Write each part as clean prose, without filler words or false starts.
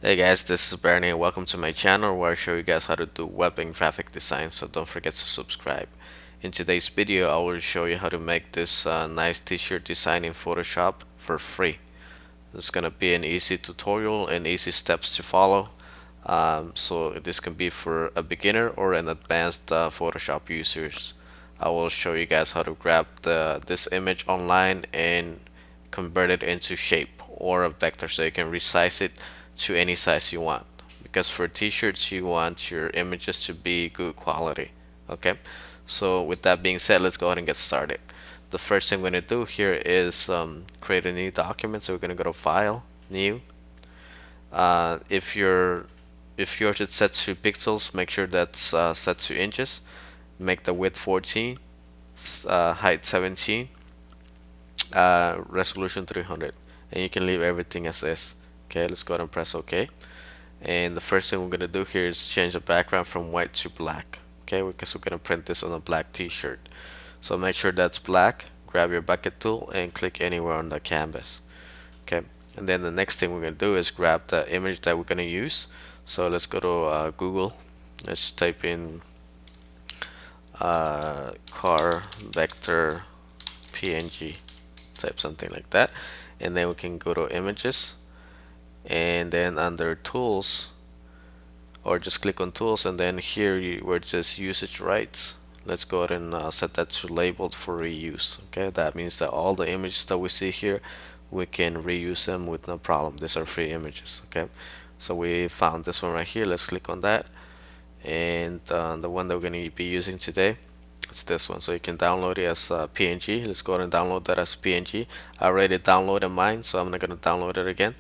Hey guys, this is Bernie and welcome to my channel where I show you guys how to do web and graphic design, so don't forget to subscribe. In today's video I will show you how to make this nice t-shirt design in Photoshop for free. It's gonna be an easy tutorial and easy steps to follow. So this can be for a beginner or an advanced Photoshop users. I will show you guys how to grab this image online and convert it into shape or a vector so you can resize it to any size you want. Because for t-shirts you want your images to be good quality. Okay, so with that being said, let's go ahead and get started. The first thing we're going to do here is create a new document. So we're going to go to File, New. If yours is set to pixels, make sure that's set to inches. Make the width 14, height 17, resolution 300, and you can leave everything as is. Okay, let's go ahead and press OK. And the first thing we're going to do here is change the background from white to black. Okay, because we're going to print this on a black t-shirt. So make sure that's black. Grab your bucket tool and click anywhere on the canvas. Okay, and then the next thing we're going to do is grab the image that we're going to use. So let's go to Google. Let's type in car vector PNG. Type something like that. And then we can go to images. And then under tools, or just click on tools, and then here where it says usage rights, let's go ahead and set that to labeled for reuse. Okay, that means that all the images that we see here, we can reuse them with no problem. These are free images. Okay, so we found this one right here. Let's click on that, and the one that we're going to be using today, it's this one. So you can download it as PNG. Let's go ahead and download that as PNG. I already downloaded mine, so I'm not going to download it again.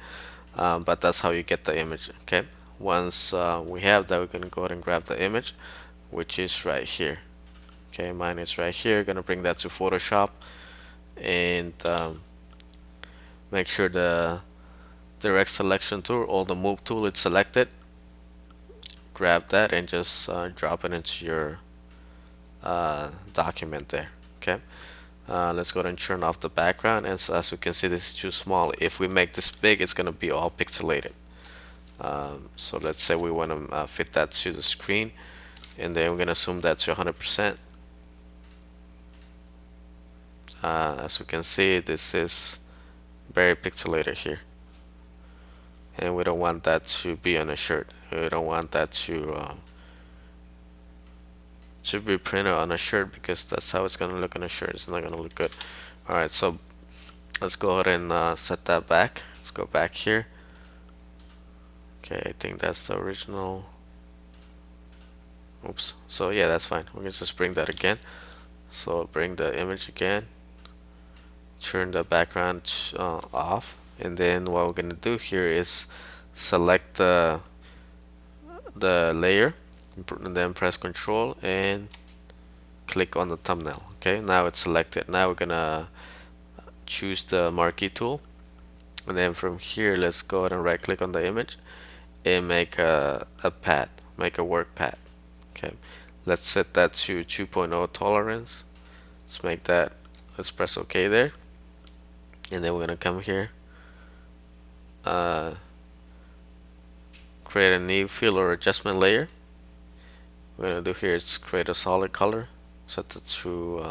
But that's how you get the image. Okay, once we have that, we're gonna go ahead and grab the image, which is right here. Okay, mine is right here. Gonna bring that to Photoshop and make sure the direct selection tool or the move tool is selected. Grab that and just drop it into your document there. Okay, let's go ahead and turn off the background, and so as you can see, this is too small. If we make this big, it's gonna be all pixelated. So let's say we want to fit that to the screen, and then we're going to zoom that to 100%. As you can see, this is very pixelated here, and we don't want that to be on a shirt. We don't want that to be printed on a shirt, because that's how it's going to look on a shirt. It's not going to look good. Alright, so let's go ahead and set that back. Let's go back here. Okay, I think that's the original. Oops. So yeah, that's fine. We're gonna just bring that again. So bring the image again. Turn the background off, and then what we're gonna do here is select the layer, and then press Control and click on the thumbnail. Okay, now it's selected. Now we're gonna choose the Marquee Tool, and then from here, let's go ahead and right click on the image and make a path, make a work path. Okay, let's set that to 2.0 tolerance. Let's make that, let's press OK there, and then we're gonna come here, create a new fill or adjustment layer. We're gonna do here is create a solid color, set it to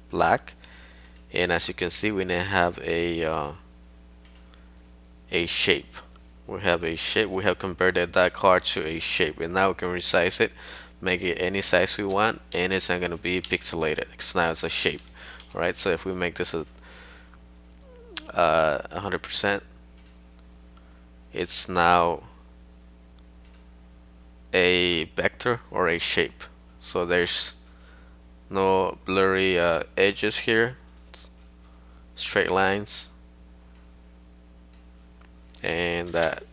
black, and as you can see, we now have a shape. We have a shape. We have converted that car to a shape, and now we can resize it, make it any size we want, and it's not going to be pixelated because now it's a shape. Alright, so if we make this a 100%, it's now a vector or a shape. So there's no blurry edges here, straight lines, and that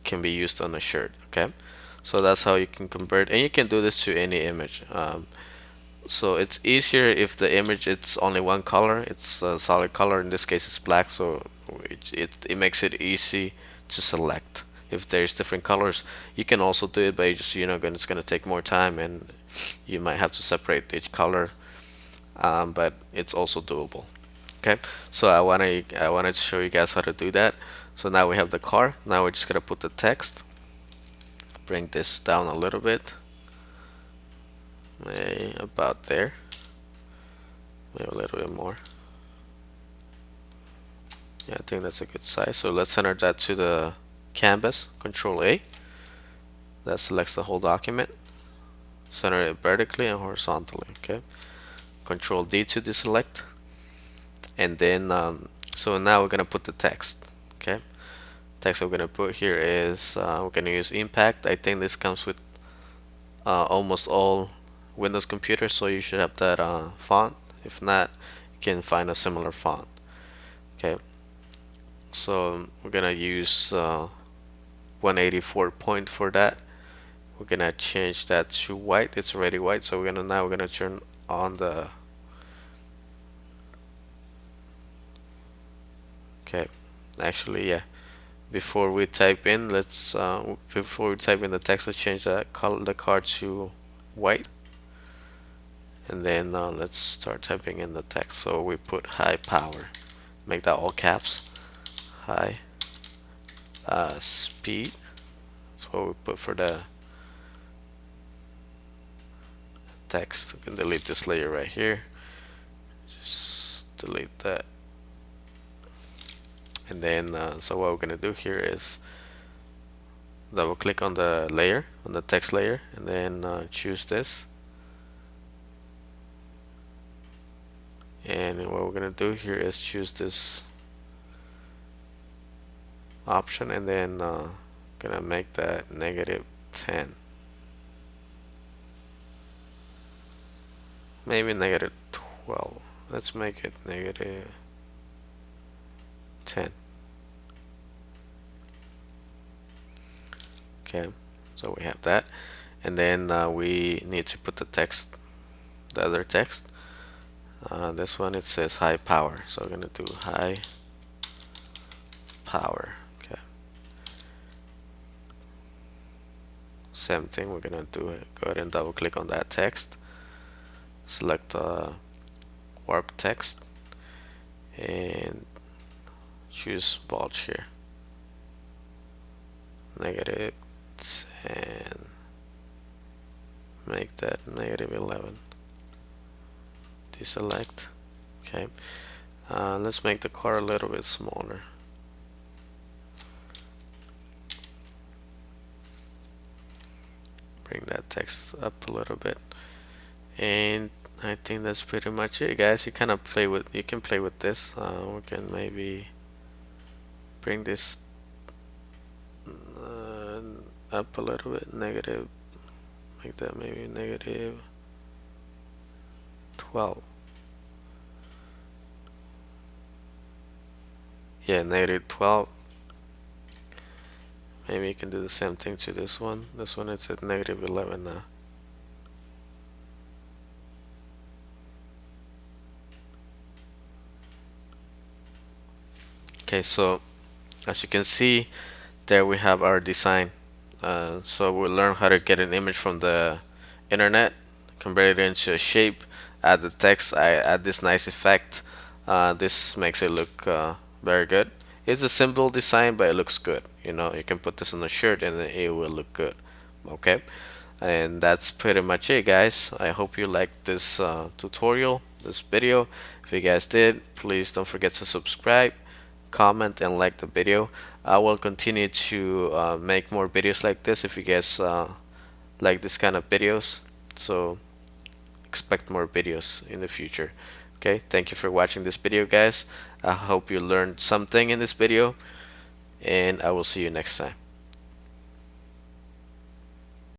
can be used on a shirt. Okay, so that's how you can convert, and you can do this to any image. So it's easier if the image it's only one color, it's a solid color. In this case it's black, so it makes it easy to select. If there's different colors, you can also do it, but just it's gonna take more time, and you might have to separate each color, but it's also doable. Okay, so I wanted to show you guys how to do that. So now we have the car. Now we're just gonna put the text. Bring this down a little bit, maybe about there, maybe a little bit more. Yeah, I think that's a good size. So let's center that to the canvas. Control A. That selects the whole document. Center it vertically and horizontally. Okay. Control D to deselect. And then, so now we're gonna put the text. Okay. Text we're gonna put here is we're gonna use impact. I think this comes with almost all Windows computers, so you should have that font. If not, you can find a similar font. Okay. So we're gonna use 184 point for that. We're gonna change that to white. It's already white, so we're gonna turn on the. Okay, actually, yeah. Before we type in, before we type in the text, let's change that color, the card to white, and then let's start typing in the text. So we put high power, make that all caps. High speed. That's what we put for the text. We can delete this layer right here. Just delete that. And then, so what we're gonna do here is double click on the layer, on the text layer, and then choose this. And what we're gonna do here is choose this option, and then gonna make that -10. Maybe -12. Let's make it -10. Okay, so we have that, and then we need to put the text, the other text. This one, it says high power, so we're gonna do high power. Okay, same thing. We're gonna do it. Go ahead and double click on that text. Select warp text and choose bulge here. -10. Make that -11. Deselect. Okay. Let's make the car a little bit smaller. Bring that text up a little bit. And I think that's pretty much it, guys. You kind of you can play with this. We can maybe bring this up a little bit, negative, make that maybe -12. Yeah, -12. Maybe you can do the same thing to this one. This one, it's at -11 now. Okay, so as you can see, there we have our design. So we'll learn how to get an image from the internet, convert it into a shape, add the text, I add this nice effect. This makes it look very good. It's a simple design, but it looks good. You know, you can put this on a shirt and it will look good. Okay, and that's pretty much it, guys. I hope you liked this tutorial, this video. If you guys did, please don't forget to subscribe, comment, and like the video. I will continue to make more videos like this if you guys like this kind of videos. So expect more videos in the future. Okay, thank you for watching this video, guys. I hope you learned something in this video, and I will see you next time.